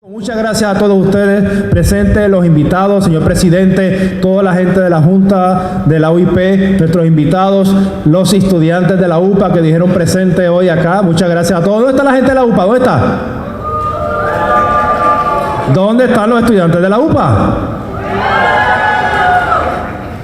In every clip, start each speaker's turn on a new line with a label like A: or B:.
A: Muchas gracias a todos ustedes presentes, los invitados, señor presidente, toda la gente de la Junta de la UIP, nuestros invitados, los estudiantes de la UPA que dijeron presente hoy acá. Muchas gracias a todos. ¿Dónde está la gente de la UPA? ¿Dónde está? ¿Dónde están los estudiantes de la UPA?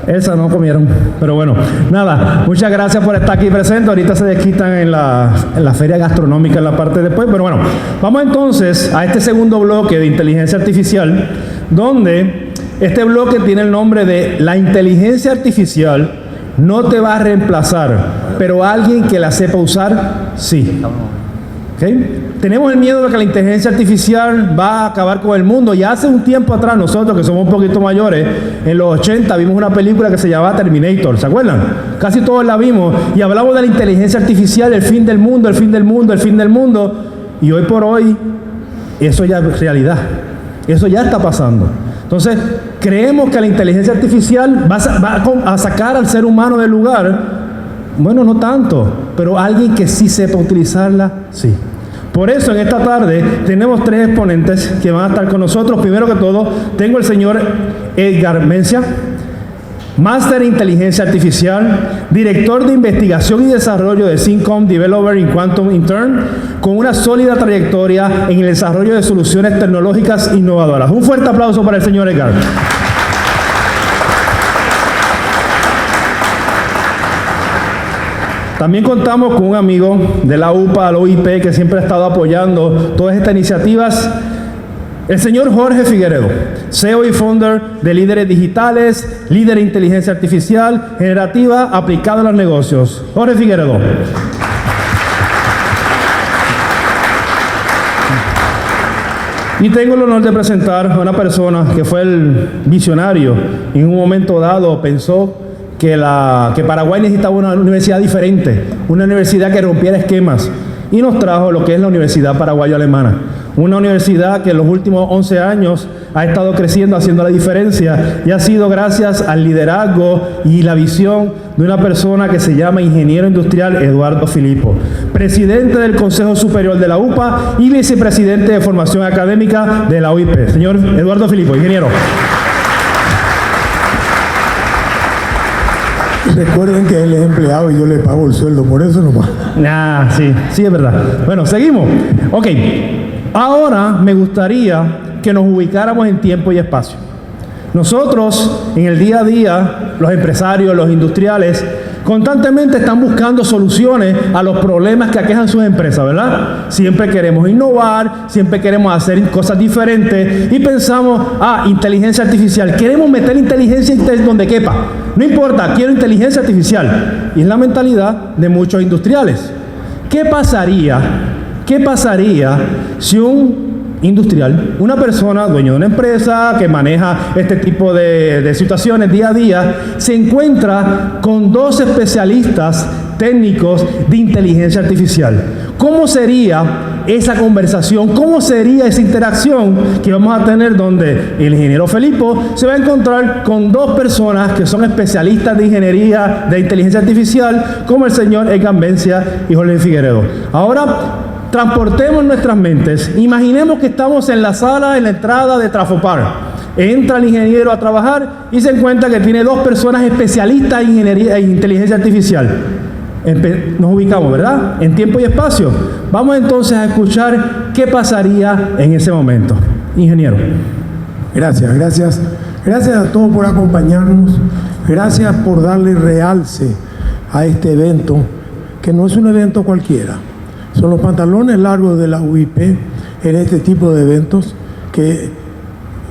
A: Esa no comieron, pero bueno, nada, muchas gracias por estar aquí presente. Ahorita se desquitan en la feria gastronómica en la parte de después, pero bueno, vamos entonces a este segundo bloque de inteligencia artificial, donde este bloque tiene el nombre de la inteligencia artificial no te va a reemplazar, pero alguien que la sepa usar, sí. ¿Okay? Tenemos el miedo de que la inteligencia artificial va a acabar con el mundo. Ya hace un tiempo atrás, nosotros que somos un poquito mayores, en los 80 vimos una película que se llamaba Terminator, ¿se acuerdan? Casi todos la vimos y hablamos de la inteligencia artificial, el fin del mundo, el fin del mundo, el fin del mundo. Y hoy por hoy, eso ya es realidad. Eso ya está pasando. Entonces, creemos que la inteligencia artificial va a sacar al ser humano del lugar. Bueno, no tanto, pero alguien que sí sepa utilizarla, sí. Por eso en esta tarde tenemos tres exponentes que van a estar con nosotros. Primero que todo, tengo el señor Edgar Mencia, máster en inteligencia artificial, director de investigación y desarrollo de Syncom Developer in Quantum Intern, con una sólida trayectoria en el desarrollo de soluciones tecnológicas innovadoras. Un fuerte aplauso para el señor Edgar. También contamos con un amigo de la UPA, la UIP, que siempre ha estado apoyando todas estas iniciativas, el señor Jorge Figueredo, CEO y founder de Líderes Digitales, líder de inteligencia artificial generativa aplicada a los negocios. Jorge Figueredo. Y tengo el honor de presentar a una persona que fue el visionario. En un momento dado pensó que Paraguay necesitaba una universidad diferente, una universidad que rompiera esquemas, y nos trajo lo que es la Universidad Paraguayo-Alemana, una universidad que en los últimos 11 años ha estado creciendo, haciendo la diferencia, y ha sido gracias al liderazgo y la visión de una persona que se llama ingeniero industrial Eduardo Filippo, presidente del Consejo Superior de la UPA y vicepresidente de formación académica de la UIP. Señor Eduardo Filippo, ingeniero.
B: Recuerden que él es empleado y yo le pago el sueldo, por eso nomás.
A: Sí, es verdad. Bueno, seguimos. Ok, ahora me gustaría que nos ubicáramos en tiempo y espacio. Nosotros, en el día a día, los empresarios, los industriales, constantemente están buscando soluciones a los problemas que aquejan sus empresas, ¿verdad? Siempre queremos innovar, siempre queremos hacer cosas diferentes y pensamos, inteligencia artificial. Queremos meter inteligencia donde quepa. No importa, quiero inteligencia artificial. Y es la mentalidad de muchos industriales. ¿Qué pasaría si un industrial, una persona, dueño de una empresa que maneja este tipo de situaciones día a día, se encuentra con dos especialistas técnicos de inteligencia artificial? ¿Cómo sería esa conversación? ¿Cómo sería esa interacción que vamos a tener donde el ingeniero Filippo se va a encontrar con dos personas que son especialistas de ingeniería de inteligencia artificial, como el señor Edgar Mencia y Jorge Figueredo? Ahora, transportemos nuestras mentes. Imaginemos que estamos en la sala, en la entrada de Trafopar. Entra el ingeniero a trabajar y se encuentra que tiene dos personas especialistas en ingeniería e inteligencia artificial. Nos ubicamos, ¿verdad? En tiempo y espacio. Vamos entonces a escuchar qué pasaría en ese momento. Ingeniero.
B: Gracias. Gracias a todos por acompañarnos. Gracias por darle realce a este evento, que no es un evento cualquiera. Son los pantalones largos de la UIP en este tipo de eventos que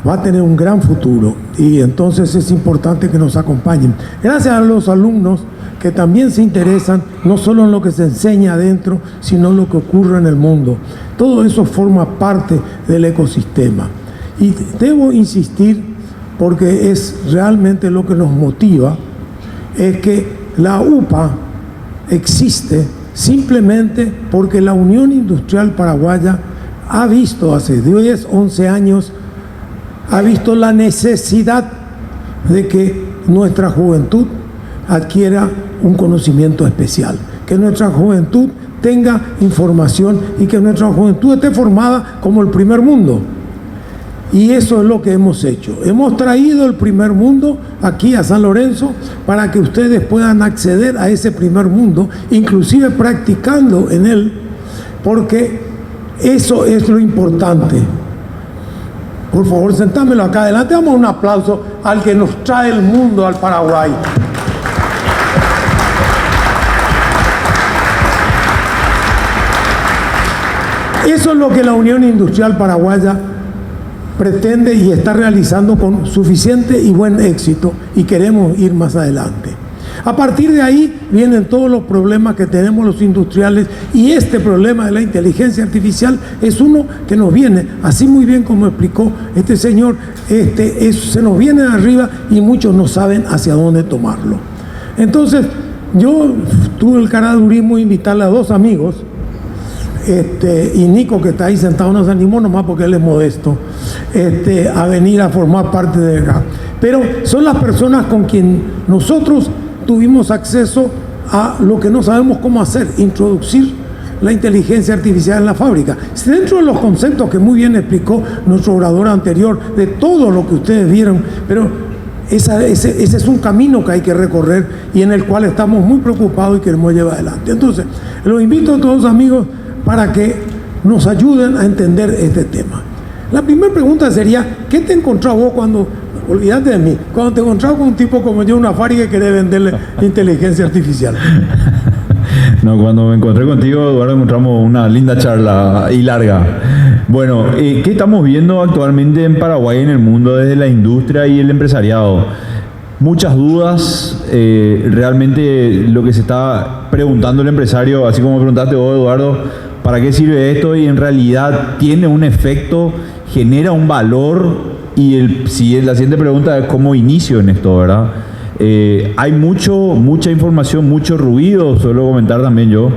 B: va a tener un gran futuro, y entonces es importante que nos acompañen. Gracias a los alumnos que también se interesan no solo en lo que se enseña adentro, sino en lo que ocurre en el mundo. Todo eso forma parte del ecosistema. Y debo insistir, porque es realmente lo que nos motiva, es que la UPA existe simplemente porque la Unión Industrial Paraguaya ha visto hace 10, 11 años, ha visto la necesidad de que nuestra juventud adquiera un conocimiento especial, que nuestra juventud tenga información y que nuestra juventud esté formada como el primer mundo. Y eso es lo que hemos hecho. Hemos traído el primer mundo aquí a San Lorenzo para que ustedes puedan acceder a ese primer mundo, inclusive practicando en él, porque eso es lo importante. Por favor, sentámelo acá adelante. Damos un aplauso al que nos trae el mundo al Paraguay. Eso es lo que la Unión Industrial Paraguaya pretende y está realizando con suficiente y buen éxito, y queremos ir más adelante. A partir de ahí vienen todos los problemas que tenemos los industriales, y este problema de la inteligencia artificial es uno que nos viene, así muy bien como explicó este señor, se nos viene de arriba y muchos no saben hacia dónde tomarlo. Entonces, yo tuve el caradurismo de invitarle a dos amigos, y Nico, que está ahí sentado, no se animó nomás porque él es modesto, a venir a formar parte de acá. Pero son las personas con quien nosotros tuvimos acceso a lo que no sabemos cómo hacer, introducir la inteligencia artificial en la fábrica. Dentro de los conceptos que muy bien explicó nuestro orador anterior, de todo lo que ustedes vieron, pero ese es un camino que hay que recorrer y en el cual estamos muy preocupados y queremos llevar adelante. Entonces, los invito a todos, amigos, para que nos ayuden a entender este tema. La primera pregunta sería, ¿qué te encontrás vos cuando, olvídate de mí, cuando te encontrás con un tipo como yo, una fábrica que quiere venderle inteligencia artificial?
C: No, cuando me encontré contigo, Eduardo, encontramos una linda charla y larga. Bueno, ¿qué estamos viendo actualmente en Paraguay, en el mundo, desde la industria y el empresariado? Muchas dudas, realmente lo que se está preguntando el empresario, así como me preguntaste vos, Eduardo, ¿para qué sirve esto? Y en realidad tiene un efecto, genera un valor, y la siguiente pregunta es cómo inicio en esto, ¿verdad? Hay mucha información, mucho ruido, suelo comentar también yo,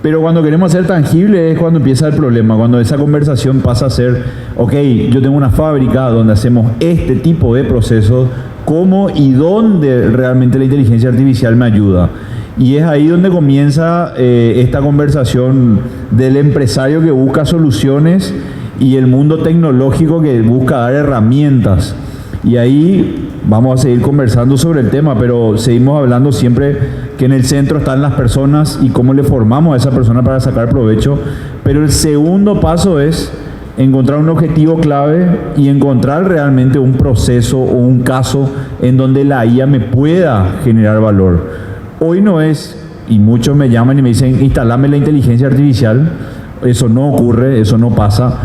C: pero cuando queremos hacer tangible es cuando empieza el problema, cuando esa conversación pasa a ser, ok, yo tengo una fábrica donde hacemos este tipo de procesos, ¿cómo y dónde realmente la inteligencia artificial me ayuda? Y es ahí donde comienza esta conversación del empresario que busca soluciones y el mundo tecnológico que busca dar herramientas. Y ahí vamos a seguir conversando sobre el tema, pero seguimos hablando siempre que en el centro están las personas y cómo le formamos a esa persona para sacar provecho. Pero el segundo paso es encontrar un objetivo clave y encontrar realmente un proceso o un caso en donde la IA me pueda generar valor. Hoy no es, y muchos me llaman y me dicen, instalame la inteligencia artificial. Eso no ocurre, eso no pasa.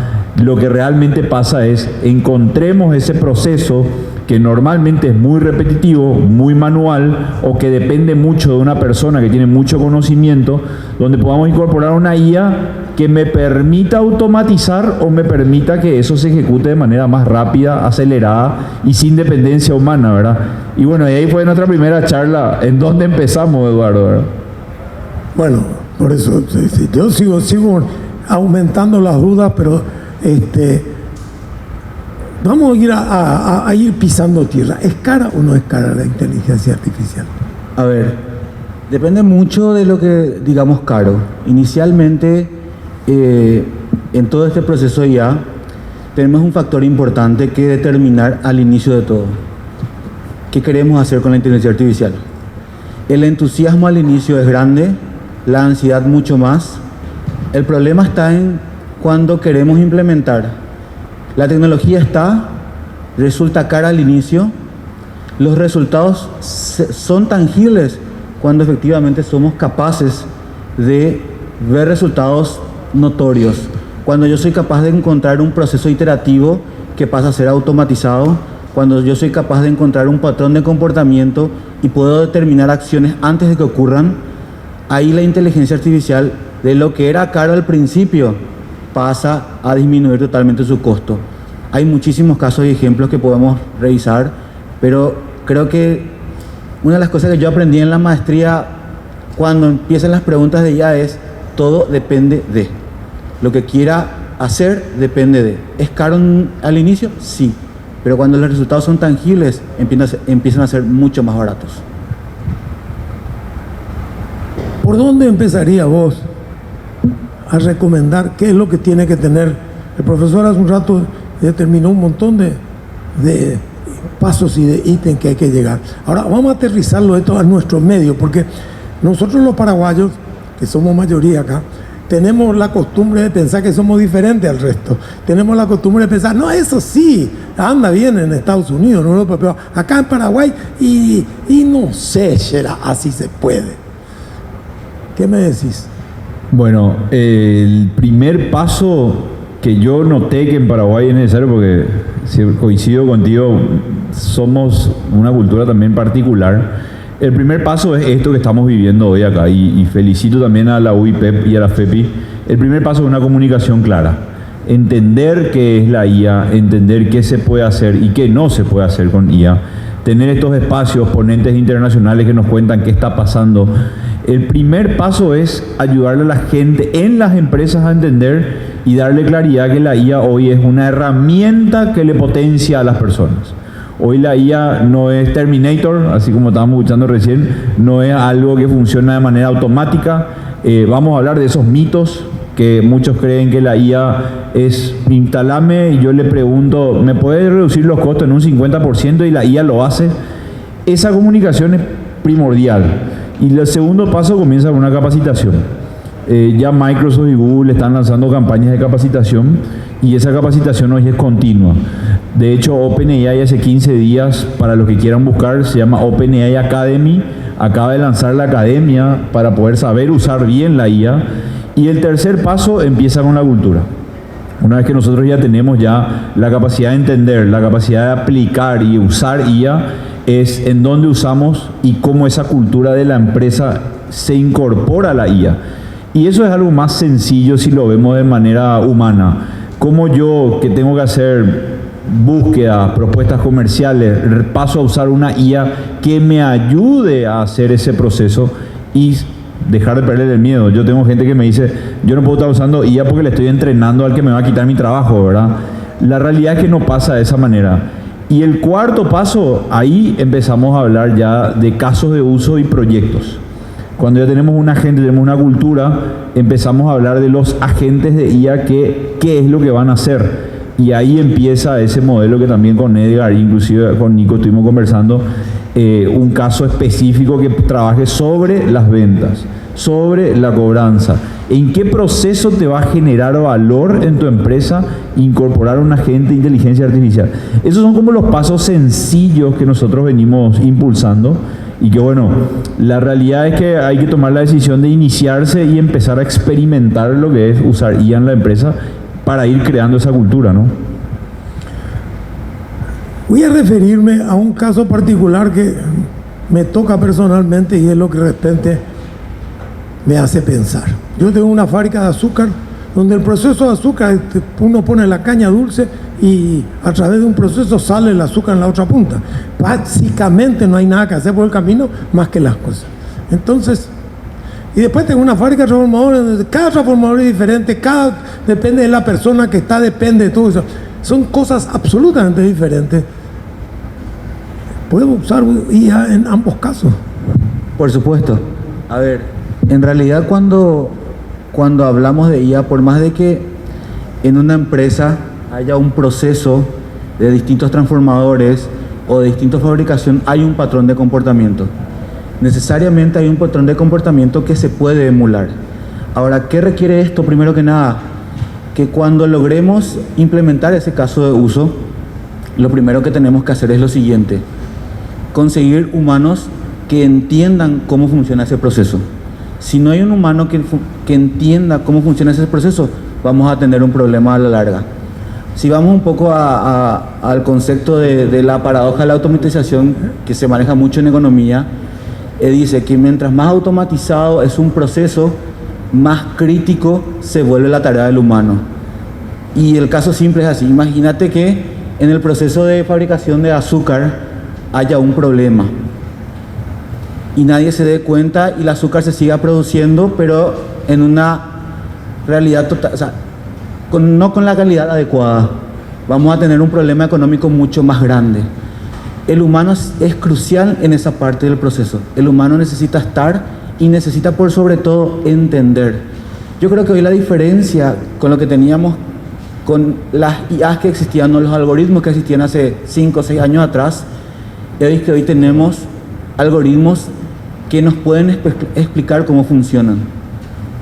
C: Lo que realmente pasa es, encontremos ese proceso que normalmente es muy repetitivo, muy manual, o que depende mucho de una persona que tiene mucho conocimiento, donde podamos incorporar una IA que me permita automatizar o me permita que eso se ejecute de manera más rápida, acelerada y sin dependencia humana, ¿verdad? Y bueno, ahí fue nuestra primera charla. ¿En dónde empezamos, Eduardo, verdad?
B: Bueno, por eso yo sigo aumentando las dudas, pero vamos a ir a ir pisando tierra. ¿Es cara o no es cara la inteligencia artificial?
D: A ver, depende mucho de lo que digamos caro. Inicialmente, en todo este proceso ya tenemos un factor importante que determinar al inicio de todo. ¿Qué queremos hacer con la inteligencia artificial? El entusiasmo al inicio es grande, la ansiedad mucho más. El problema está en cuando queremos implementar. La tecnología está, resulta cara al inicio, los resultados son tangibles cuando efectivamente somos capaces de ver resultados notorios. Cuando yo soy capaz de encontrar un proceso iterativo que pasa a ser automatizado, cuando yo soy capaz de encontrar un patrón de comportamiento y puedo determinar acciones antes de que ocurran, ahí la inteligencia artificial, de lo que era caro al principio, pasa a disminuir totalmente su costo. Hay muchísimos casos y ejemplos que podemos revisar, pero creo que una de las cosas que yo aprendí en la maestría cuando empiezan las preguntas de IA es: todo depende de. Lo que quiera hacer depende de. ¿Es caro al inicio? Sí, pero cuando los resultados son tangibles empiezan a ser mucho más baratos.
B: ¿Por dónde empezaría vos a recomendar qué es lo que tiene que tener? El profesor hace un rato determinó un montón de pasos y de ítems que hay que llegar. Ahora vamos a aterrizarlo esto a nuestro medio, porque nosotros los paraguayos, que somos mayoría acá, tenemos la costumbre de pensar que somos diferentes al resto. Tenemos la costumbre de pensar, no, eso sí, anda bien en Estados Unidos, en Europa, pero acá en Paraguay, y no sé, Shera, así se puede. ¿Qué me decís?
C: Bueno, el primer paso que yo noté que en Paraguay es necesario, porque si coincido contigo, somos una cultura también particular. El primer paso es esto que estamos viviendo hoy acá, y felicito también a la UIPEP y a la FEPI. El primer paso es una comunicación clara. Entender qué es la IA, entender qué se puede hacer y qué no se puede hacer con IA. Tener estos espacios, ponentes internacionales que nos cuentan qué está pasando. El primer paso es ayudarle a la gente en las empresas a entender y darle claridad que la IA hoy es una herramienta que le potencia a las personas. Hoy la IA no es Terminator, así como estábamos escuchando recién, no es algo que funciona de manera automática. Vamos a hablar de esos mitos que muchos creen que la IA es instalame y yo le pregunto, ¿me puede reducir los costos en un 50% y la IA lo hace? Esa comunicación es primordial. Y el segundo paso comienza con una capacitación. Ya Microsoft y Google están lanzando campañas de capacitación y esa capacitación hoy es continua. De hecho, OpenAI hace 15 días, para los que quieran buscar, se llama OpenAI Academy. Acaba de lanzar la academia para poder saber usar bien la IA. Y el tercer paso empieza con la cultura. Una vez que nosotros ya tenemos ya la capacidad de entender, la capacidad de aplicar y usar IA, es en dónde usamos y cómo esa cultura de la empresa se incorpora a la IA. Y eso es algo más sencillo si lo vemos de manera humana. Como yo, que tengo que hacer búsquedas, propuestas comerciales, paso a usar una IA que me ayude a hacer ese proceso y dejar de perder el miedo. Yo tengo gente que me dice, yo no puedo estar usando IA porque le estoy entrenando al que me va a quitar mi trabajo, ¿verdad? La realidad es que no pasa de esa manera. Y el cuarto paso, ahí empezamos a hablar ya de casos de uso y proyectos. Cuando ya tenemos un agente, tenemos una cultura, empezamos a hablar de los agentes de IA, qué es lo que van a hacer. Y ahí empieza ese modelo que también con Edgar, inclusive con Nico estuvimos conversando, un caso específico que trabaje sobre las ventas, sobre la cobranza. ¿En qué proceso te va a generar valor en tu empresa incorporar un agente de inteligencia artificial? Esos son como los pasos sencillos que nosotros venimos impulsando. Y que bueno, la realidad es que hay que tomar la decisión de iniciarse y empezar a experimentar lo que es usar IA en la empresa para ir creando esa cultura, ¿no?
B: Voy a referirme a un caso particular que me toca personalmente y es lo que de repente me hace pensar. Yo tengo una fábrica de azúcar donde el proceso de azúcar, uno pone la caña dulce y a través de un proceso sale el azúcar en la otra punta. Básicamente no hay nada que hacer por el camino más que las cosas. Entonces, y después tengo una fábrica de transformadores donde cada transformador es diferente, depende de la persona que está, depende de todo eso. Son cosas absolutamente diferentes. ¿Puedo usar IA en ambos casos?
D: Por supuesto. A ver, en realidad cuando hablamos de IA, por más de que en una empresa haya un proceso de distintos transformadores o de distinta fabricación, hay un patrón de comportamiento. Necesariamente hay un patrón de comportamiento que se puede emular. Ahora, ¿qué requiere esto? Primero que nada, que cuando logremos implementar ese caso de uso, lo primero que tenemos que hacer es lo siguiente: conseguir humanos que entiendan cómo funciona ese proceso. Si no hay un humano que entienda cómo funciona ese proceso, vamos a tener un problema a la larga. Si vamos un poco al concepto de la paradoja de la automatización, que se maneja mucho en economía, dice que mientras más automatizado es un proceso, más crítico se vuelve la tarea del humano. Y el caso simple es así. Imagínate que en el proceso de fabricación de azúcar haya un problema y nadie se dé cuenta y el azúcar se siga produciendo, pero en una realidad total, o sea, no con la calidad adecuada. Vamos a tener un problema económico mucho más grande. El humano es crucial en esa parte del proceso. El humano necesita estar y necesita por sobre todo entender. Yo creo que hoy la diferencia con lo que teníamos con las IAs que existían o los algoritmos que existían hace 5 o 6 años atrás, es que hoy tenemos algoritmos que nos pueden explicar cómo funcionan.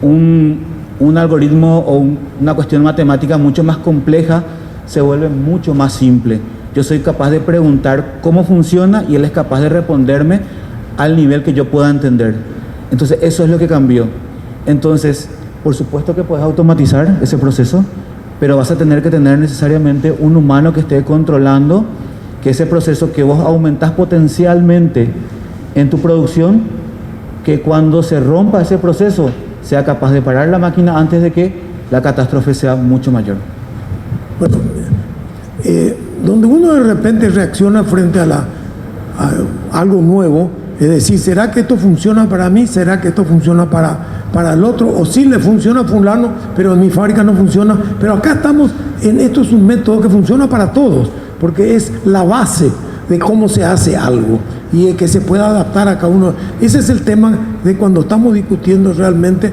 D: Un algoritmo o una cuestión matemática mucho más compleja se vuelve mucho más simple. Yo soy capaz de preguntar cómo funciona y él es capaz de responderme al nivel que yo pueda entender. Entonces eso es lo que cambió. Entonces, por supuesto que puedes automatizar ese proceso, pero vas a tener que tener necesariamente un humano que esté controlando que ese proceso que vos aumentás potencialmente en tu producción, que cuando se rompa ese proceso sea capaz de parar la máquina antes de que la catástrofe sea mucho mayor.
B: Bueno, donde uno de repente reacciona frente a algo nuevo, es decir, ¿será que esto funciona para mí? ¿Será que esto funciona para el otro? O sí le funciona a fulano, pero en mi fábrica no funciona. Pero acá estamos, esto es un método que funciona para todos, porque es la base de cómo se hace algo y que se pueda adaptar a cada uno. Ese es el tema de cuando estamos discutiendo realmente.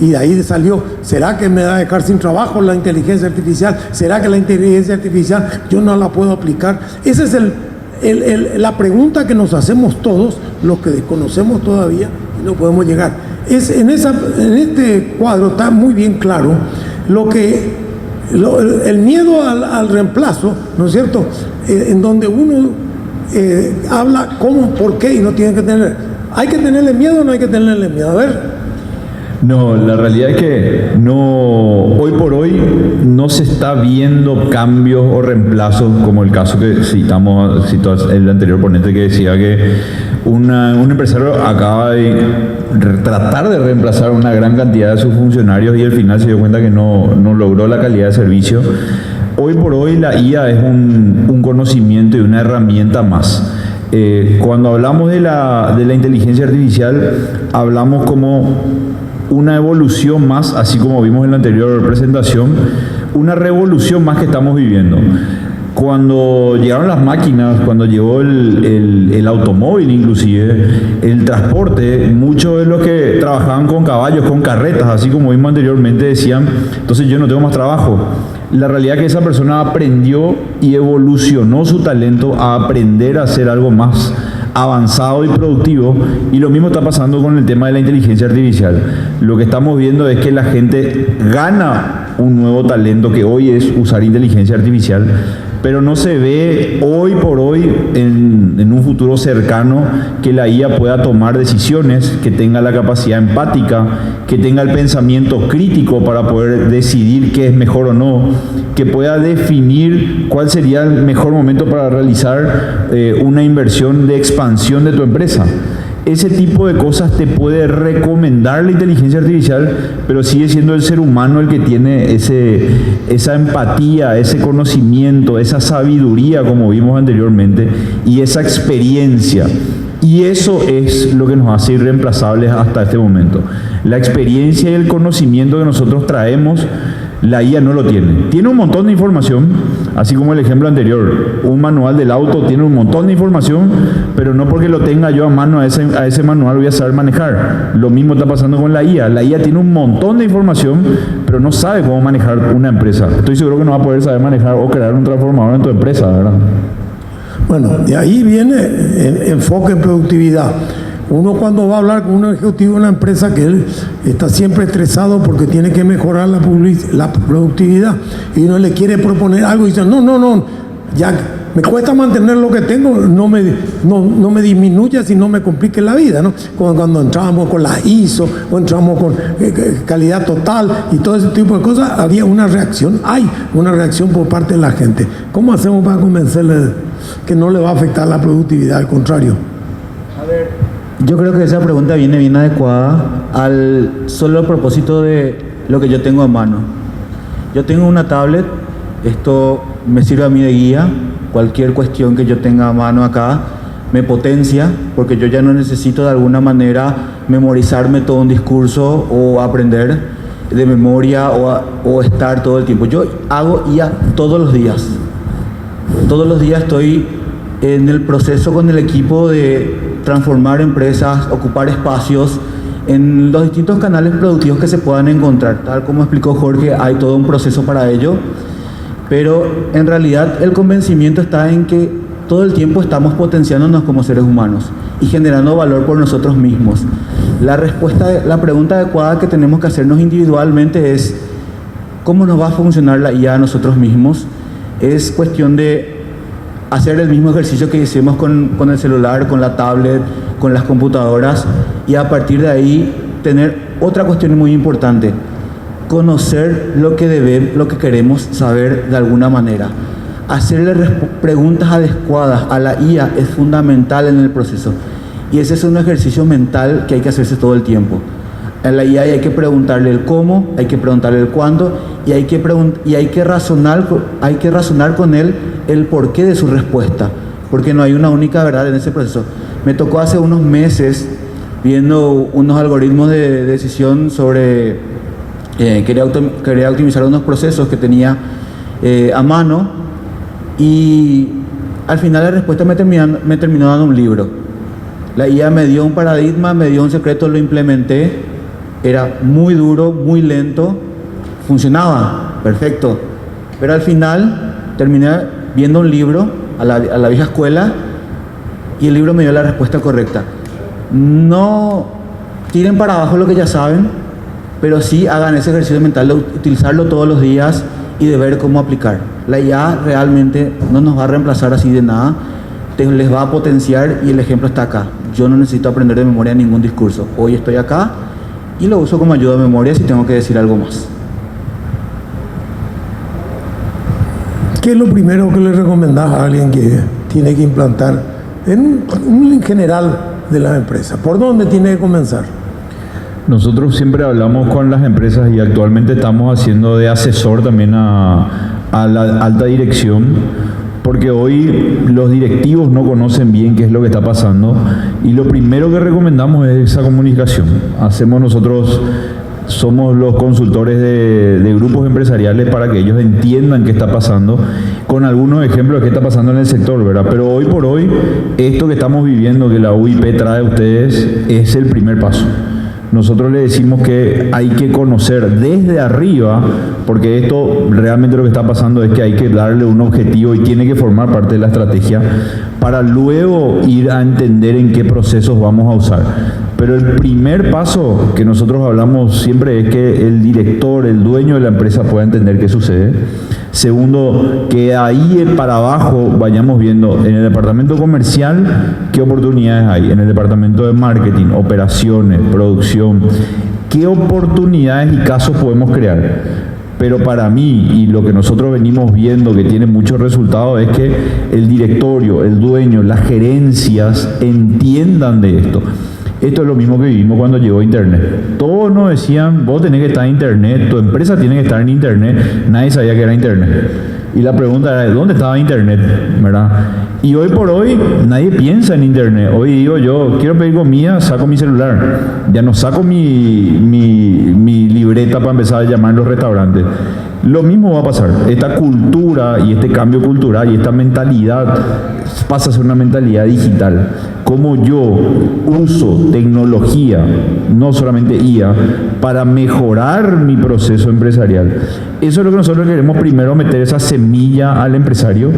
B: Y de ahí salió, ¿será que me va a dejar sin trabajo la inteligencia artificial? ¿Será que la inteligencia artificial yo no la puedo aplicar? Esa es la pregunta que nos hacemos todos, los que desconocemos todavía y no podemos llegar. En este cuadro está muy bien claro el miedo al reemplazo, ¿no es cierto? En donde uno habla cómo, por qué y no tiene que tener. ¿Hay que tenerle miedo o no hay que tenerle miedo? A ver.
C: No, la realidad es que hoy por hoy no se está viendo cambios o reemplazos como el caso que citó el anterior ponente, que decía que un empresario acaba de tratar de reemplazar una gran cantidad de sus funcionarios y al final se dio cuenta que no logró la calidad de servicio. Hoy por hoy la IA es un conocimiento y una herramienta más. Cuando hablamos de la inteligencia artificial, hablamos como una evolución más, así como vimos en la anterior presentación, una revolución más que estamos viviendo. Cuando llegaron las máquinas, cuando llegó el automóvil inclusive, el transporte, muchos de los que trabajaban con caballos, con carretas, así como vimos anteriormente, decían, entonces yo no tengo más trabajo. La realidad es que esa persona aprendió y evolucionó su talento a aprender a hacer algo más avanzado y productivo, y lo mismo está pasando con el tema de la inteligencia artificial. Lo que estamos viendo es que la gente gana un nuevo talento que hoy es usar inteligencia artificial, pero no se ve hoy por hoy en un futuro cercano que la IA pueda tomar decisiones, que tenga la capacidad empática, que tenga el pensamiento crítico para poder decidir qué es mejor o no, que pueda definir cuál sería el mejor momento para realizar una inversión de expansión de tu empresa. Ese tipo de cosas te puede recomendar la inteligencia artificial, pero sigue siendo el ser humano el que tiene esa empatía, ese conocimiento, esa sabiduría, como vimos anteriormente, y esa experiencia. Y eso es lo que nos hace irreemplazables hasta este momento. La experiencia y el conocimiento que nosotros traemos, la IA no lo tiene. Tiene un montón de información, así como el ejemplo anterior. Un manual del auto tiene un montón de información, pero no porque lo tenga yo a mano a ese manual voy a saber manejar. Lo mismo está pasando con la IA. La IA tiene un montón de información, pero no sabe cómo manejar una empresa. Estoy seguro que no va a poder saber manejar o crear un transformador en tu empresa, ¿verdad?
B: Bueno, de ahí viene el enfoque en productividad. Uno cuando va a hablar con un ejecutivo de una empresa que él está siempre estresado porque tiene que mejorar la productividad y uno le quiere proponer algo y dice, no, ya me cuesta mantener lo que tengo, no me disminuya si no me complique la vida, ¿no? Cuando entramos con la ISO o entramos con calidad total y todo ese tipo de cosas, hay una reacción por parte de la gente. ¿Cómo hacemos para convencerle que no le va a afectar la productividad? Al contrario.
D: A ver, yo creo que esa pregunta viene bien adecuada al solo propósito de lo que yo tengo a mano. Yo tengo una tablet, esto me sirve a mí de guía. Cualquier cuestión que yo tenga a mano acá me potencia, porque yo ya no necesito de alguna manera memorizarme todo un discurso o aprender de memoria o estar todo el tiempo. Yo hago IA todos los días. Todos los días estoy en el proceso con el equipo de transformar empresas, ocupar espacios en los distintos canales productivos que se puedan encontrar. Tal como explicó Jorge, hay todo un proceso para ello. pero en realidad el convencimiento está en que todo el tiempo estamos potenciándonos como seres humanos y generando valor por nosotros mismos. La pregunta adecuada que tenemos que hacernos individualmente es ¿cómo nos va a funcionar la IA a nosotros mismos? Es cuestión de hacer el mismo ejercicio que hicimos con el celular, con la tablet, con las computadoras, y a partir de ahí tener otra cuestión muy importante: conocer lo que queremos saber de alguna manera. Hacerle preguntas adecuadas a la IA es fundamental en el proceso, y ese es un ejercicio mental que hay que hacerse todo el tiempo. En la IA hay que preguntarle el cómo, hay que preguntarle el cuándo, y hay que razonar con él el porqué de su respuesta, porque no hay una única verdad en ese proceso. Me tocó hace unos meses, viendo unos algoritmos de decisión sobre quería optimizar unos procesos que tenía a mano, y al final la respuesta me terminó dando un libro. La IA me dio un paradigma, me dio un secreto, lo implementé, era muy duro, muy lento, funcionaba, perfecto, pero al final terminé viendo un libro a la vieja escuela, y el libro me dio la respuesta correcta. No tiren para abajo lo que ya saben, pero sí hagan ese ejercicio mental de utilizarlo todos los días y de ver cómo aplicar. La IA realmente no nos va a reemplazar así de nada, les va a potenciar, y el ejemplo está acá. Yo no necesito aprender de memoria ningún discurso. Hoy estoy acá y lo uso como ayuda de memoria si tengo que decir algo más.
B: ¿Qué es lo primero que le recomendás a alguien que tiene que implantar en general de la empresa? ¿Por dónde tiene que comenzar?
C: Nosotros siempre hablamos con las empresas y actualmente estamos haciendo de asesor también a la alta dirección, porque hoy los directivos no conocen bien qué es lo que está pasando, y lo primero que recomendamos es esa comunicación. Somos los consultores de grupos empresariales para que ellos entiendan qué está pasando, con algunos ejemplos de qué está pasando en el sector, ¿verdad? Pero hoy por hoy, esto que estamos viviendo, que la UIP trae a ustedes, es el primer paso. Nosotros le decimos que hay que conocer desde arriba, porque esto realmente lo que está pasando es que hay que darle un objetivo y tiene que formar parte de la estrategia para luego ir a entender en qué procesos vamos a usar. Pero el primer paso que nosotros hablamos siempre es que el director, el dueño de la empresa pueda entender qué sucede. Segundo, que ahí para abajo vayamos viendo en el departamento comercial qué oportunidades hay, en el departamento de marketing, operaciones, producción, qué oportunidades y casos podemos crear. Pero para mí, y lo que nosotros venimos viendo que tiene muchos resultados, es que el directorio, el dueño, las gerencias entiendan de esto. Esto es lo mismo que vivimos cuando llegó Internet. Todos nos decían, vos tenés que estar en Internet, tu empresa tiene que estar en Internet. Nadie sabía que era Internet. Y la pregunta era, ¿dónde estaba Internet? ¿Verdad? Y hoy por hoy nadie piensa en Internet. Hoy digo yo, quiero pedir comida, saco mi celular. Ya no saco mi libreta para empezar a llamar a los restaurantes. Lo mismo va a pasar. Esta cultura y este cambio cultural y esta mentalidad pasa a ser una mentalidad digital. Cómo yo uso tecnología, no solamente IA, para mejorar mi proceso empresarial. Eso es lo que nosotros queremos: primero meter esa semilla al empresario,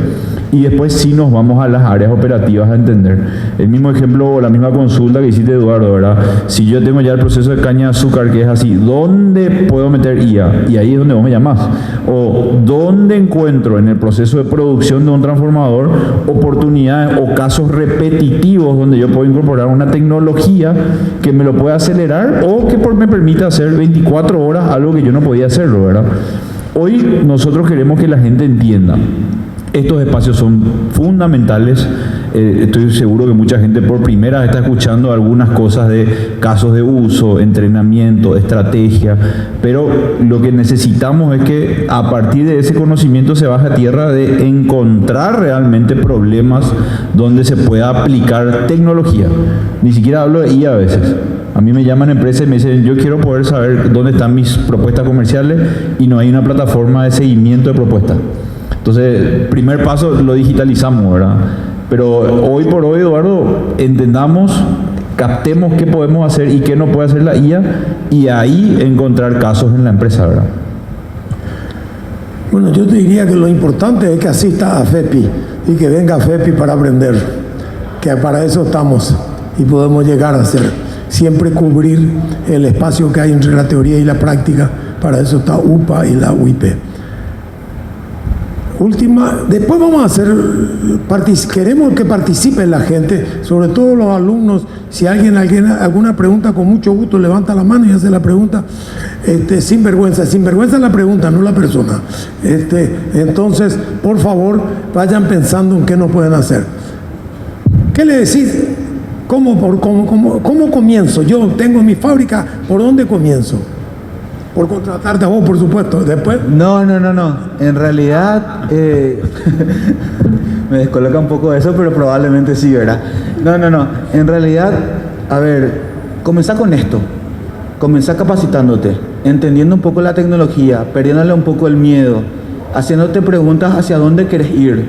C: y después sí nos vamos a las áreas operativas a entender. El mismo ejemplo o la misma consulta que hiciste, Eduardo, ¿verdad? Si yo tengo ya el proceso de caña de azúcar que es así, ¿dónde puedo meter IA? Y ahí es donde vos me llamás. O ¿dónde encuentro en el proceso de producción de un transformador oportunidades o casos repetitivos donde yo puedo incorporar una tecnología que me lo pueda acelerar o que me permita hacer 24 horas algo que yo no podía hacerlo, ¿verdad? Hoy nosotros queremos que la gente entienda. Estos espacios son fundamentales. Estoy seguro que mucha gente por primera vez está escuchando algunas cosas de casos de uso, entrenamiento, estrategia, pero lo que necesitamos es que a partir de ese conocimiento se baje a tierra de encontrar realmente problemas donde se pueda aplicar tecnología. Ni siquiera hablo de IA a veces. A mí me llaman empresas y me dicen, yo quiero poder saber dónde están mis propuestas comerciales y no hay una plataforma de seguimiento de propuestas. Entonces, primer paso, lo digitalizamos, ¿verdad? Pero hoy por hoy, Eduardo, entendamos, captemos qué podemos hacer y qué no puede hacer la IA, y ahí encontrar casos en la empresa, ¿verdad?
B: Bueno, yo te diría que lo importante es que asista a FEPI y que venga a FEPI para aprender, que para eso estamos y podemos llegar a ser. Siempre cubrir el espacio que hay entre la teoría y la práctica, para eso está UPA y la UIP. Última, después vamos a hacer, queremos que participe la gente, sobre todo los alumnos. Si alguien alguna pregunta, con mucho gusto levanta la mano y hace la pregunta, sin vergüenza la pregunta, no la persona. Entonces, por favor, vayan pensando en qué nos pueden hacer. ¿Qué le decís? ¿Cómo comienzo? Yo tengo mi fábrica, ¿por dónde comienzo? Por contratarte a vos, por supuesto. Después.
D: No. En realidad, me descoloca un poco eso, pero probablemente sí, ¿verdad? No. En realidad, a ver, comenzá con esto. Comenzá capacitándote, entendiendo un poco la tecnología, perdiéndole un poco el miedo, haciéndote preguntas hacia dónde querés ir.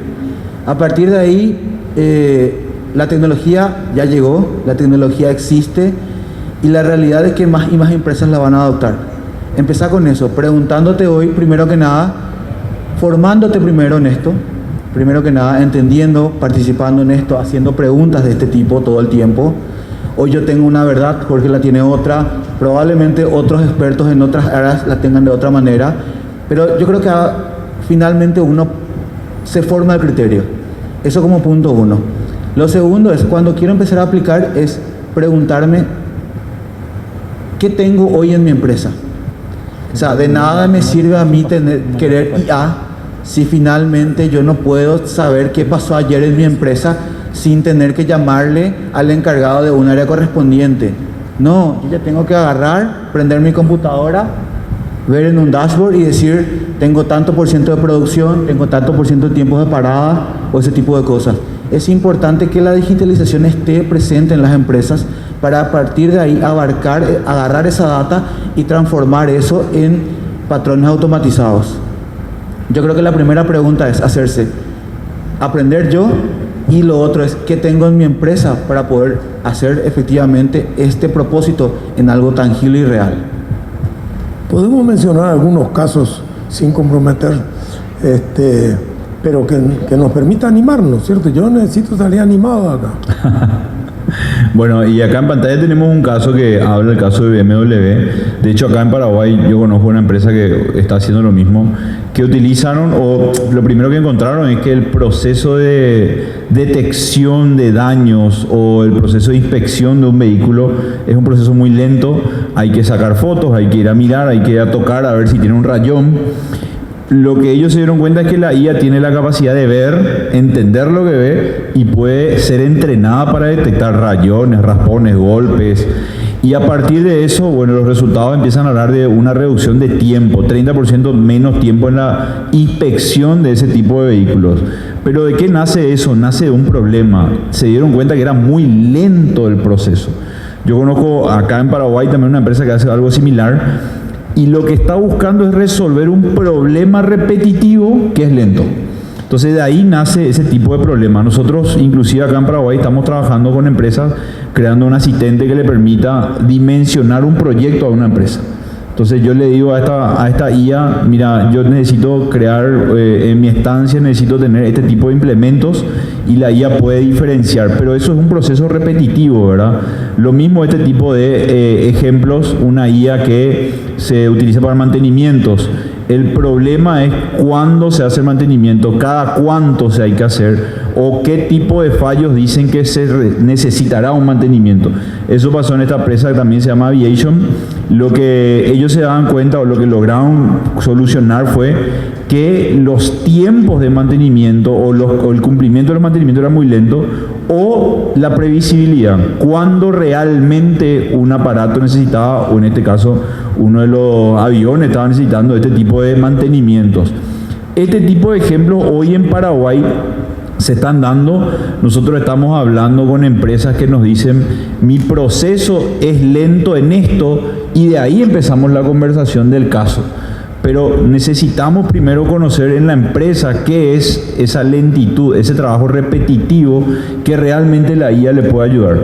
D: A partir de ahí, la tecnología ya llegó, la tecnología existe y la realidad es que más y más empresas la van a adoptar. Empezá con eso, preguntándote hoy, primero que nada, formándote primero en esto, primero que nada, entendiendo, participando en esto, haciendo preguntas de este tipo todo el tiempo. Hoy yo tengo una verdad, Jorge la tiene otra, probablemente otros expertos en otras áreas la tengan de otra manera, pero yo creo que finalmente uno se forma el criterio. Eso como punto uno. Lo segundo es, cuando quiero empezar a aplicar, es preguntarme, ¿qué tengo hoy en mi empresa? O sea, de nada me sirve a mí querer IA si finalmente yo no puedo saber qué pasó ayer en mi empresa sin tener que llamarle al encargado de un área correspondiente. No, yo ya tengo que agarrar, prender mi computadora, ver en un dashboard y decir, tengo tanto por ciento de producción, tengo tanto por ciento de tiempos de parada o ese tipo de cosas. Es importante que la digitalización esté presente en las empresas para a partir de ahí agarrar esa data y transformar eso en patrones automatizados. Yo creo que la primera pregunta es hacerse, aprender yo, y lo otro es, ¿qué tengo en mi empresa para poder hacer efectivamente este propósito en algo tangible y real?
B: Podemos mencionar algunos casos sin comprometer, pero que nos permita animarnos, ¿cierto? Yo necesito salir animado acá.
C: Bueno, y acá en pantalla tenemos un caso que habla del caso de BMW. De hecho, acá en Paraguay yo conozco una empresa que está haciendo lo mismo, que utilizaron, o lo primero que encontraron es que el proceso de detección de daños o el proceso de inspección de un vehículo es un proceso muy lento. Hay que sacar fotos, hay que ir a mirar, hay que ir a tocar a ver si tiene un rayón. Lo que ellos se dieron cuenta es que la IA tiene la capacidad de ver, entender lo que ve y puede ser entrenada para detectar rayones, raspones, golpes. Y a partir de eso, bueno, los resultados empiezan a hablar de una reducción de tiempo, 30% menos tiempo en la inspección de ese tipo de vehículos. Pero ¿de qué nace eso? Nace de un problema. Se dieron cuenta que era muy lento el proceso. Yo conozco acá en Paraguay también una empresa que hace algo similar. Y lo que está buscando es resolver un problema repetitivo que es lento. Entonces de ahí nace ese tipo de problema. Nosotros inclusive acá en Paraguay estamos trabajando con empresas creando un asistente que le permita dimensionar un proyecto a una empresa. Entonces yo le digo a esta IA, mira, yo necesito crear en mi estancia, necesito tener este tipo de implementos, y la IA puede diferenciar, pero eso es un proceso repetitivo, ¿verdad? Lo mismo este tipo de ejemplos, una IA que se utiliza para mantenimientos. El problema es cuándo se hace el mantenimiento, cada cuánto se hay que hacer, o qué tipo de fallos dicen que se necesitará un mantenimiento. Eso pasó en esta empresa que también se llama Aviation. Lo que ellos se daban cuenta, o lo que lograron solucionar, fue que los tiempos de mantenimiento o el cumplimiento del mantenimiento era muy lento, o la previsibilidad, cuando realmente un aparato necesitaba, o en este caso uno de los aviones estaba necesitando este tipo de mantenimientos. Este tipo de ejemplos hoy en Paraguay se están dando. Nosotros estamos hablando con empresas que nos dicen, mi proceso es lento en esto, y de ahí empezamos la conversación del caso. Pero necesitamos primero conocer en la empresa qué es esa lentitud, ese trabajo repetitivo que realmente la IA le puede ayudar.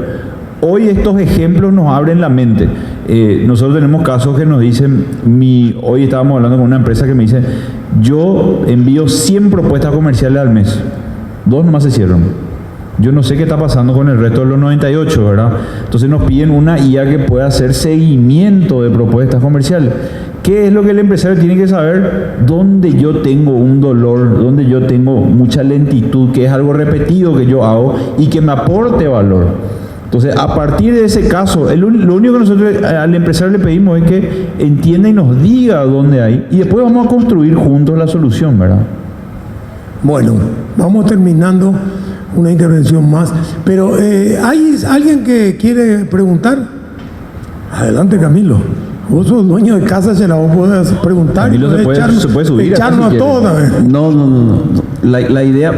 C: Hoy estos ejemplos nos abren la mente. Nosotros tenemos casos que nos dicen, hoy estábamos hablando con una empresa que me dice, Yo envío 100 propuestas comerciales al mes. 2 nomás se cierran. Yo no sé qué está pasando con el resto de los 98, ¿verdad? Entonces nos piden una IA que pueda hacer seguimiento de propuestas comerciales. ¿Qué es lo que el empresario tiene que saber? Dónde yo tengo un dolor, dónde yo tengo mucha lentitud, que es algo repetido que yo hago y que me aporte valor. Entonces, a partir de ese caso, lo único que nosotros al empresario le pedimos es que entienda y nos diga dónde hay, y después vamos a construir juntos la solución, ¿verdad?
B: Bueno, vamos terminando una intervención más, pero ¿hay alguien que quiere preguntar? Adelante, Camilo. Vos sos dueño de casa, se la vos podés preguntar.
C: Camilo se puede subir.
B: Echarnos a todos, a ver.
E: No. La idea,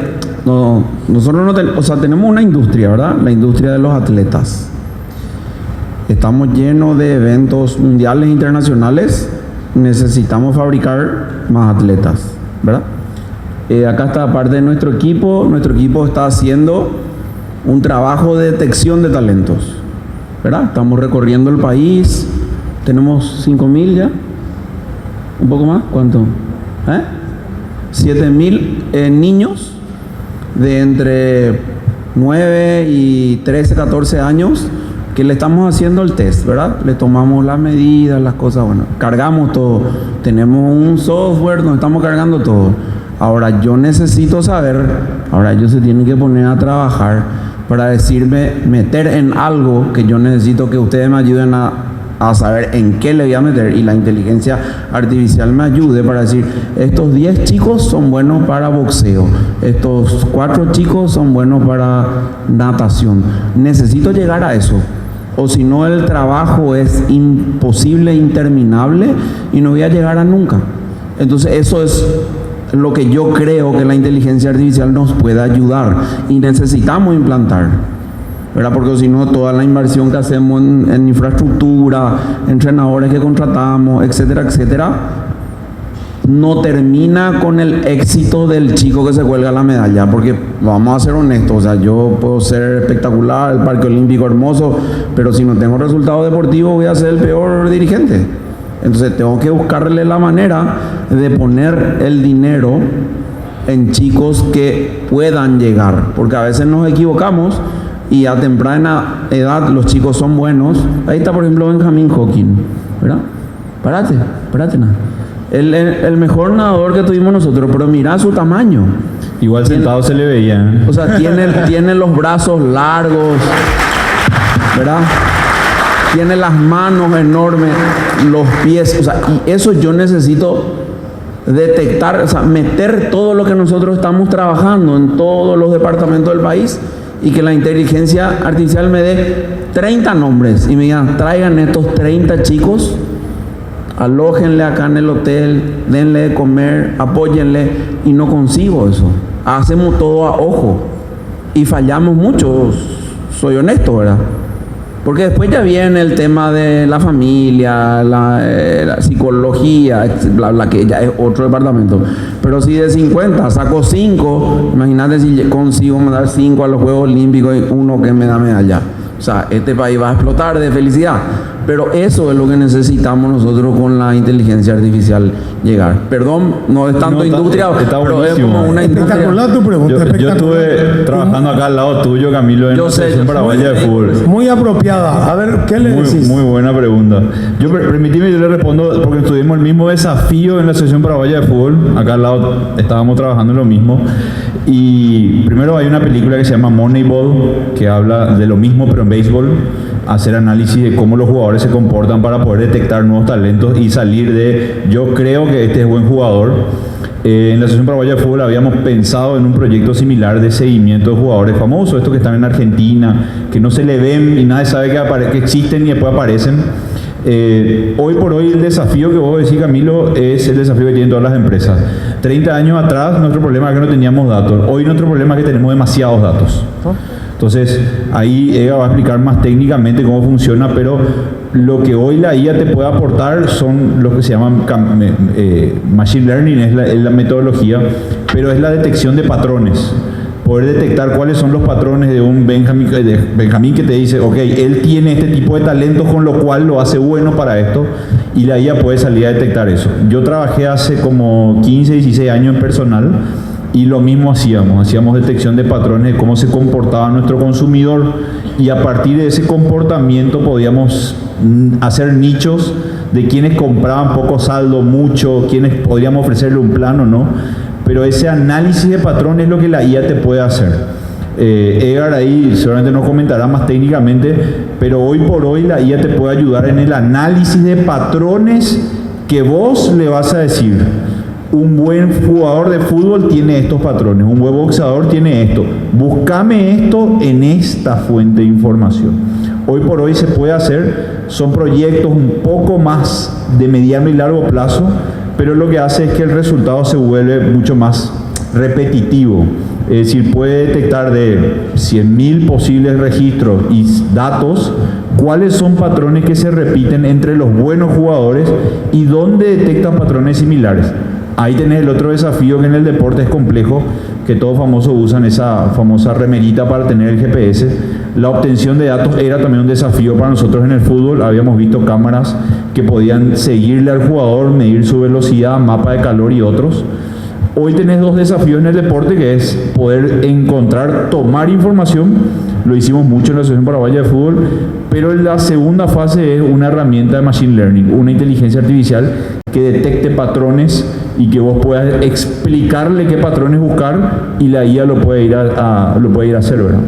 E: no, nosotros no tenemos, o sea, tenemos una industria, ¿verdad? La industria de los atletas. Estamos llenos de eventos mundiales e internacionales. Necesitamos fabricar más atletas, ¿verdad? Acá está parte de nuestro equipo. Nuestro equipo está haciendo un trabajo de detección de talentos, ¿verdad? Estamos recorriendo el país. Tenemos 5.000 ya. ¿Un poco más? ¿Cuánto? 7.000 niños de entre 9 y 13, 14 años que le estamos haciendo el test, ¿verdad? Le tomamos las medidas, las cosas, bueno, cargamos todo. Tenemos un software donde estamos cargando todo. Ahora yo necesito saber, ahora ellos se tienen que poner a trabajar para decirme, meter en algo que yo necesito que ustedes me ayuden a saber en qué le voy a meter, y la inteligencia artificial me ayude para decir, estos 10 chicos son buenos para boxeo, estos 4 chicos son buenos para natación. Necesito llegar a eso, o si no el trabajo es imposible, interminable, y no voy a llegar a nunca. Entonces eso es lo que yo creo que la inteligencia artificial nos puede ayudar, y necesitamos implantar, ¿verdad? Porque si no, toda la inversión que hacemos en infraestructura, entrenadores que contratamos, etcétera, etcétera, no termina con el éxito del chico que se cuelga la medalla. Porque vamos a ser honestos, o sea, yo puedo ser espectacular, el Parque Olímpico hermoso, pero si no tengo resultados deportivos voy a ser el peor dirigente. Entonces tengo que buscarle la manera de poner el dinero en chicos que puedan llegar, porque a veces nos equivocamos y a temprana edad los chicos son buenos. Ahí está, por ejemplo, Benjamín Hawking, ¿verdad? Párate nada. El mejor nadador que tuvimos nosotros, pero mira su tamaño.
C: Igual sentado se le veía.
E: O sea, tiene los brazos largos, ¿verdad? Tiene las manos enormes, los pies, o sea, y eso yo necesito detectar, o sea, meter todo lo que nosotros estamos trabajando en todos los departamentos del país, y que la inteligencia artificial me dé 30 nombres y me digan, traigan estos 30 chicos, alójenle acá en el hotel, denle de comer, apóyenle, y no consigo eso. Hacemos todo a ojo y fallamos mucho, soy honesto, ¿verdad? Porque después ya viene el tema de la familia, la psicología, bla, bla, que ya es otro departamento. Pero si de 50 saco 5, imagínate si consigo mandar 5 a los Juegos Olímpicos y 1 que me da medalla. O sea, este país va a explotar de felicidad. Pero eso es lo que necesitamos nosotros con la inteligencia artificial llegar. Perdón, no es tanto industria, pero es como una industria.
B: Espectacular tu pregunta.
C: Yo estuve trabajando acá al lado tuyo, Camilo, en la Selección Paraguaya de Fútbol.
B: Muy apropiada. A ver, ¿qué le decís?
C: Muy buena pregunta. Permitime, yo le respondo, porque tuvimos el mismo desafío en la Selección Paraguaya de Fútbol. Acá al lado estábamos trabajando en lo mismo. Y primero hay una película que se llama Moneyball, que habla de lo mismo, pero en béisbol. Hacer análisis de cómo los jugadores se comportan para poder detectar nuevos talentos y salir de, yo creo que este es buen jugador. En la Asociación Paraguaya de Fútbol habíamos pensado en un proyecto similar de seguimiento de jugadores famosos, estos que están en Argentina, que no se le ven y nadie sabe que existen y después aparecen. Hoy por hoy el desafío que vos decís, Camilo, es el desafío que tienen todas las empresas. 30 años atrás nuestro problema es que no teníamos datos. Hoy nuestro problema es que tenemos demasiados datos. Entonces, ahí Eva va a explicar más técnicamente cómo funciona, pero lo que hoy la IA te puede aportar son lo que se llaman Machine Learning, es la metodología, pero es la detección de patrones. Poder detectar cuáles son los patrones de un Benjamín que te dice, ok, él tiene este tipo de talentos, con lo cual lo hace bueno para esto, y la IA puede salir a detectar eso. Yo trabajé hace como 15, 16 años en personal y lo mismo hacíamos detección de patrones de cómo se comportaba nuestro consumidor y a partir de ese comportamiento podíamos hacer nichos de quienes compraban poco saldo, mucho, quienes podríamos ofrecerle un plan o no, pero ese análisis de patrones es lo que la IA te puede hacer. Edgar ahí seguramente nos comentará más técnicamente, pero hoy por hoy la IA te puede ayudar en el análisis de patrones que vos le vas a decir. Un buen jugador de fútbol tiene estos patrones, un buen boxeador tiene esto. Búscame esto en esta fuente de información. Hoy por hoy se puede hacer, son proyectos un poco más de mediano y largo plazo, pero lo que hace es que el resultado se vuelve mucho más repetitivo. Es decir, puede detectar de 100.000 posibles registros y datos cuáles son patrones que se repiten entre los buenos jugadores y dónde detectan patrones similares. Ahí tenés el otro desafío que en el deporte es complejo, que todos famosos usan esa famosa remerita para tener el GPS. La obtención de datos era también un desafío para nosotros en el fútbol. Habíamos visto cámaras que podían seguirle al jugador, medir su velocidad, mapa de calor y otros. Hoy tenés dos desafíos en el deporte, que es poder encontrar, tomar información. Lo hicimos mucho en la Asociación Paraguaya de Fútbol, pero la segunda fase es una herramienta de Machine Learning, una inteligencia artificial que detecte patrones y que vos puedas explicarle qué patrones buscar y la IA lo puede ir a hacer, ¿verdad?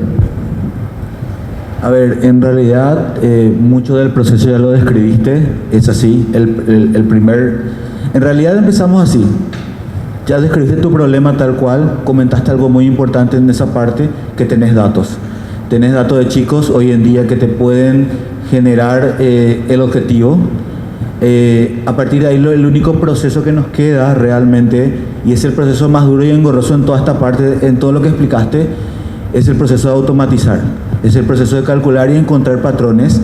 D: A ver, en realidad mucho del proceso ya lo describiste, es así. En realidad empezamos así. Ya describiste tu problema tal cual, comentaste algo muy importante en esa parte, que tenés datos. Tenés datos de chicos hoy en día que te pueden generar el objetivo. A partir de ahí el único proceso que nos queda realmente, y es el proceso más duro y engorroso en toda esta parte, en todo lo que explicaste, es el proceso de automatizar. Es el proceso de calcular y encontrar patrones.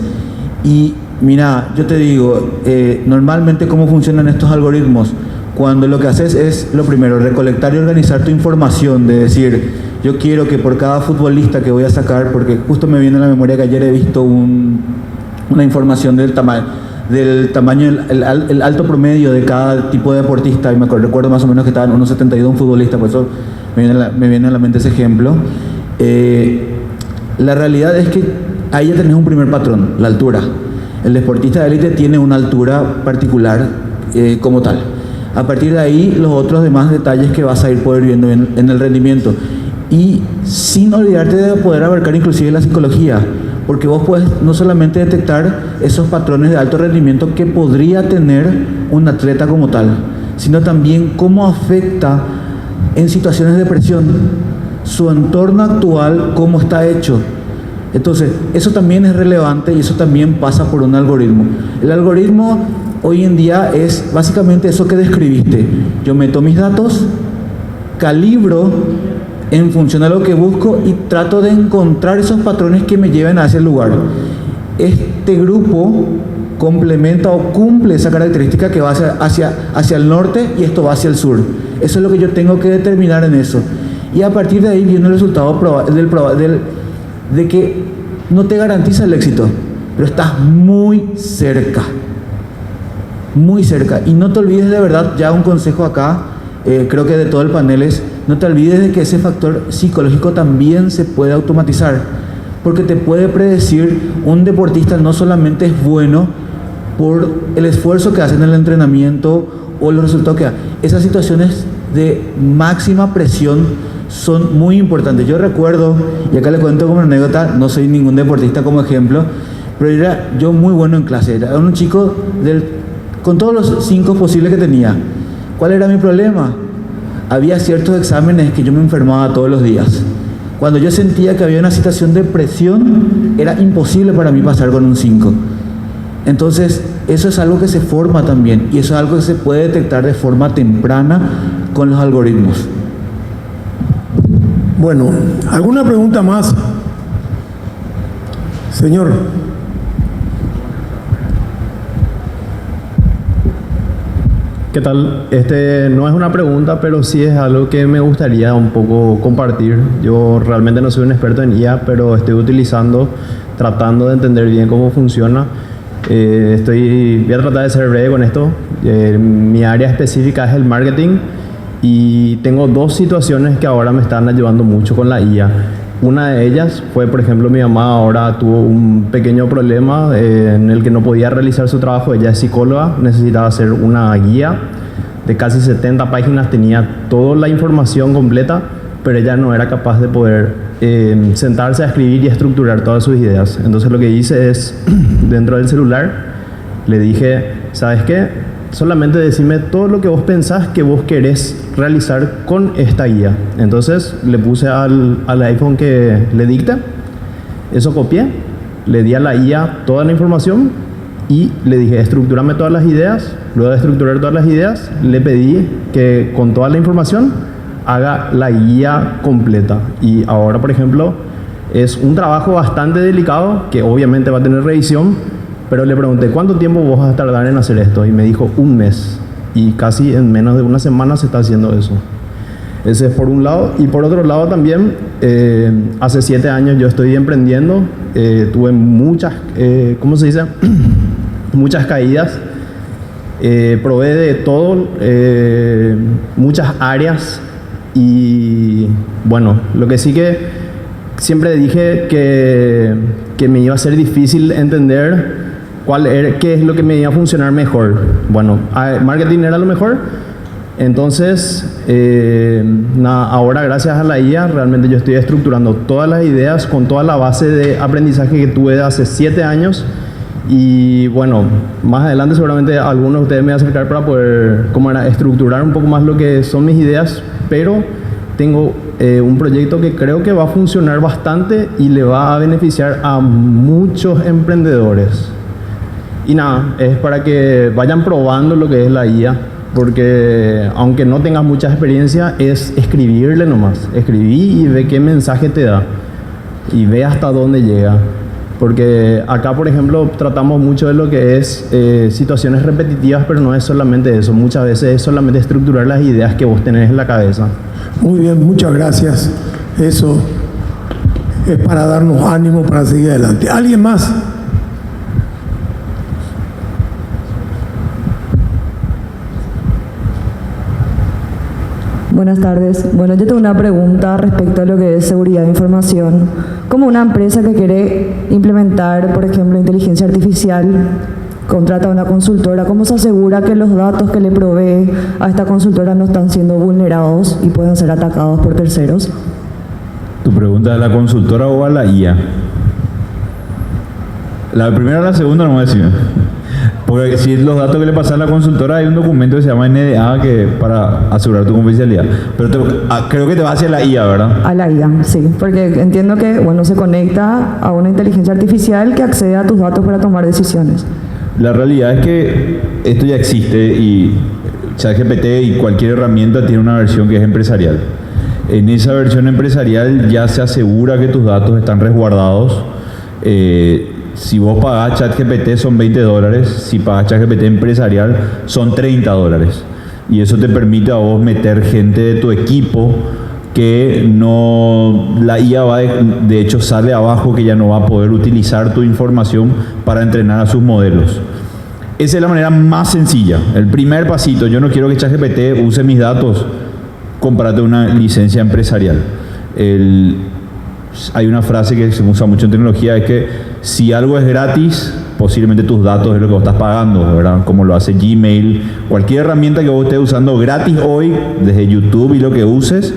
D: Y mira, yo te digo, normalmente cómo funcionan estos algoritmos. Cuando lo que haces es, lo primero, recolectar y organizar tu información, de decir, yo quiero que por cada futbolista que voy a sacar, porque justo me viene a la memoria que ayer he visto una información del tamaño, el alto promedio de cada tipo de deportista, y recuerdo más o menos que estaba en 1,72 un futbolista, por eso me viene a la mente ese ejemplo. La realidad es que ahí ya tenés un primer patrón, la altura. El deportista de élite tiene una altura particular como tal. A partir de ahí, los otros demás detalles que vas a ir poder viendo en el rendimiento. Y sin olvidarte de poder abarcar inclusive la psicología, porque vos puedes no solamente detectar esos patrones de alto rendimiento que podría tener un atleta como tal, sino también cómo afecta en situaciones de presión su entorno actual, cómo está hecho. Entonces, eso también es relevante y eso también pasa por un algoritmo. El algoritmo hoy en día es básicamente eso que describiste. Yo meto mis datos, calibro en función de lo que busco y trato de encontrar esos patrones que me lleven a ese lugar. Este grupo complementa o cumple esa característica que va hacia el norte y esto va hacia el sur. Eso es lo que yo tengo que determinar en eso. Y a partir de ahí viene el resultado de que no te garantiza el éxito, pero estás muy cerca. Muy cerca. Y no te olvides, de verdad, ya un consejo acá, creo que de todo el panel es, no te olvides de que ese factor psicológico también se puede automatizar, porque te puede predecir un deportista no solamente es bueno por el esfuerzo que hace en el entrenamiento o los resultados que da. Esas situaciones de máxima presión son muy importantes. Yo recuerdo, y acá le cuento como anécdota, no soy ningún deportista como ejemplo, pero era yo muy bueno en clase, era un chico con todos los 5 posibles que tenía. ¿Cuál era mi problema? Había ciertos exámenes que yo me enfermaba todos los días. Cuando yo sentía que había una situación de presión, era imposible para mí pasar con un 5. Entonces, eso es algo que se forma también, y eso es algo que se puede detectar de forma temprana con los algoritmos.
B: Bueno, ¿alguna pregunta más? Señor.
F: ¿Qué tal? No es una pregunta, pero sí es algo que me gustaría un poco compartir. Yo realmente no soy un experto en IA, pero estoy tratando de entender bien cómo funciona. Voy a tratar de ser breve con esto. Mi área específica es el marketing y tengo dos situaciones que ahora me están ayudando mucho con la IA. Una de ellas fue, por ejemplo, mi mamá ahora tuvo un pequeño problema en el que no podía realizar su trabajo. Ella es psicóloga, necesitaba hacer una guía de casi 70 páginas, tenía toda la información completa, pero ella no era capaz de poder sentarse a escribir y estructurar todas sus ideas. Entonces lo que hice es, dentro del celular, le dije, ¿sabes qué? Solamente decime todo lo que vos pensás que vos querés realizar con esta guía. Entonces le puse al iPhone que le dicte, eso copié, le di a la IA toda la información y le dije, estructúrame todas las ideas. Luego de estructurar todas las ideas, le pedí que con toda la información haga la guía completa. Y ahora, por ejemplo, es un trabajo bastante delicado que obviamente va a tener revisión, pero le pregunté, ¿cuánto tiempo vos vas a tardar en hacer esto? Y me dijo, 1 mes. Y casi en menos de una semana se está haciendo eso. Ese es por un lado. Y por otro lado también, hace 7 años yo estoy emprendiendo. Tuve muchas, ¿cómo se dice? Muchas caídas. Probé de todo, muchas áreas. Y bueno, lo que sí que siempre dije que me iba a ser difícil entender qué es lo que me iba a funcionar mejor. Bueno, marketing era lo mejor. Entonces, ahora gracias a la IA realmente yo estoy estructurando todas las ideas con toda la base de aprendizaje que tuve de hace 7 años. Y bueno, más adelante seguramente algunos de ustedes me van a acercar para poder estructurar un poco más lo que son mis ideas, pero tengo un proyecto que creo que va a funcionar bastante y le va a beneficiar a muchos emprendedores. Y nada, es para que vayan probando lo que es la IA, porque aunque no tengas mucha experiencia, es escribirle nomás. Escribí y ve qué mensaje te da y ve hasta dónde llega. Porque acá, por ejemplo, tratamos mucho de lo que es situaciones repetitivas, pero no es solamente eso. Muchas veces es solamente estructurar las ideas que vos tenés en la cabeza.
B: Muy bien, muchas gracias. Eso es para darnos ánimo para seguir adelante. ¿Alguien más?
G: Buenas tardes. Bueno, yo tengo una pregunta respecto a lo que es seguridad de información. Como una empresa que quiere implementar, por ejemplo, inteligencia artificial, contrata a una consultora, ¿cómo se asegura que los datos que le provee a esta consultora no están siendo vulnerados y pueden ser atacados por terceros?
C: ¿Tu pregunta es a la consultora o a la IA? La primera o la segunda no me voy a decir. Porque si los datos que le pasan a la consultora, hay un documento que se llama NDA para asegurar tu confidencialidad. Pero creo que te va hacia la IA, ¿verdad?
G: A la IA, sí. Porque entiendo que se conecta a una inteligencia artificial que accede a tus datos para tomar decisiones.
C: La realidad es que esto ya existe y ChatGPT y cualquier herramienta tiene una versión que es empresarial. En esa versión empresarial ya se asegura que tus datos están resguardados. Si vos pagás ChatGPT son $20, si pagás ChatGPT empresarial son $30. Y eso te permite a vos meter gente de tu equipo que no, la IA de hecho sale abajo que ya no va a poder utilizar tu información para entrenar a sus modelos. Esa es la manera más sencilla. El primer pasito, yo no quiero que ChatGPT use mis datos, cómprate una licencia empresarial. Hay una frase que se usa mucho en tecnología, es que si algo es gratis, posiblemente tus datos es lo que vos estás pagando, ¿verdad? Como lo hace Gmail, cualquier herramienta que vos estés usando gratis hoy, desde YouTube y lo que uses,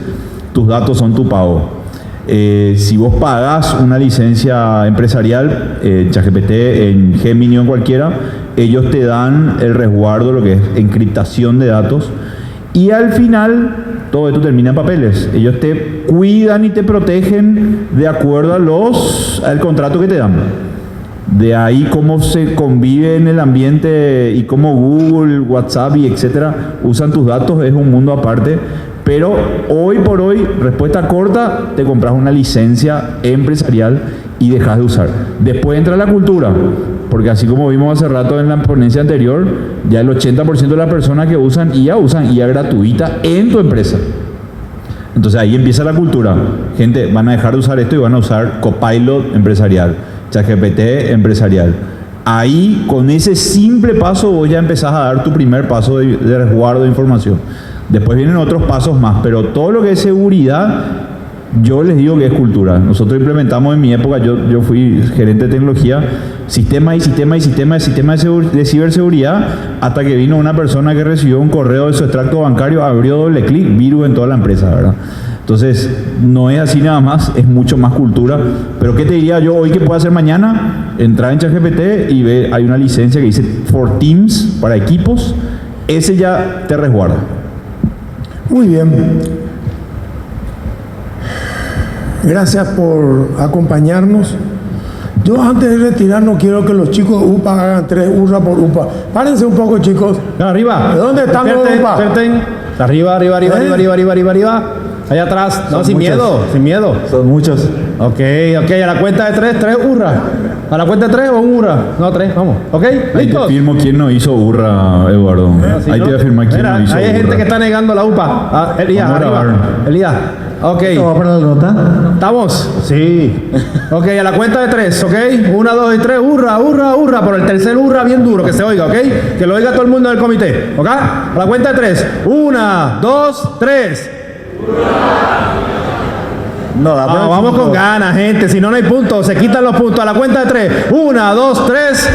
C: tus datos son tu pago. Si vos pagás una licencia empresarial, ChatGPT, en Gemini o en cualquiera, ellos te dan el resguardo, lo que es encriptación de datos, y al final todo esto termina en papeles. Ellos te cuidan y te protegen de acuerdo al contrato que te dan. De ahí cómo se convive en el ambiente y cómo Google, WhatsApp y etcétera usan tus datos es un mundo aparte. Pero hoy por hoy, respuesta corta, te compras una licencia empresarial y dejas de usar. Después entra la cultura, porque así como vimos hace rato en la ponencia anterior, ya el 80% de las personas que usan IA gratuita en tu empresa. Entonces ahí empieza la cultura. Gente, van a dejar de usar esto y van a usar Copilot empresarial, ChatGPT empresarial, Ahí, con ese simple paso, vos ya empezás a dar tu primer paso de resguardo de información. Después vienen otros pasos más, pero todo lo que es seguridad, yo les digo que es cultura. Nosotros implementamos en mi época, yo fui gerente de tecnología, sistema de ciberseguridad, hasta que vino una persona que recibió un correo de su extracto bancario, abrió doble clic, virus en toda la empresa, ¿verdad? Entonces, no es así nada más, es mucho más cultura. Pero ¿qué te diría yo hoy que puedo hacer mañana? Entrar en ChatGPT y ve, hay una licencia que dice for Teams, para equipos, ese ya te resguarda.
B: Muy bien. Gracias por acompañarnos. Yo antes de retirarnos quiero que los chicos de UPA hagan 3 hurra por UPA. Párense un poco, chicos.
A: Arriba.
B: ¿De dónde están los UPA?
A: Arriba. Allá atrás. No,
D: Son
A: sin
D: muchos.
A: miedo, sin miedo.
D: Son muchos.
A: Ok, a la cuenta de 3 hurra. ¿A la cuenta de 3 o un hurra? No, 3, vamos. ¿Ok?
C: Ahí te
A: ¿Listos?
C: firmo quién no hizo burra, Eduardo.
A: Sí,
C: Ahí
A: ¿no?
C: te voy a firmar quién
A: Mira,
C: no hizo
A: hay gente
C: burra.
A: que está negando la UPA. Ah, Elías,
C: Vamos a
A: arriba.
C: grabar.
A: Elías. Ok.
D: ¿Esto va para la nota?
A: ¿Estamos? Sí. Ok, a la cuenta de 3, ¿ok? 1, 2 y 3, hurra. Por el tercer hurra bien duro, que se oiga, ¿ok? Que lo oiga todo el mundo del comité, ¿ok? A la cuenta de 3. 1, 2, 3.
D: No,
A: Vamos con ganas, gente. Si no, no hay puntos. Se quitan los puntos. A la cuenta de 3. 1, 2, 3.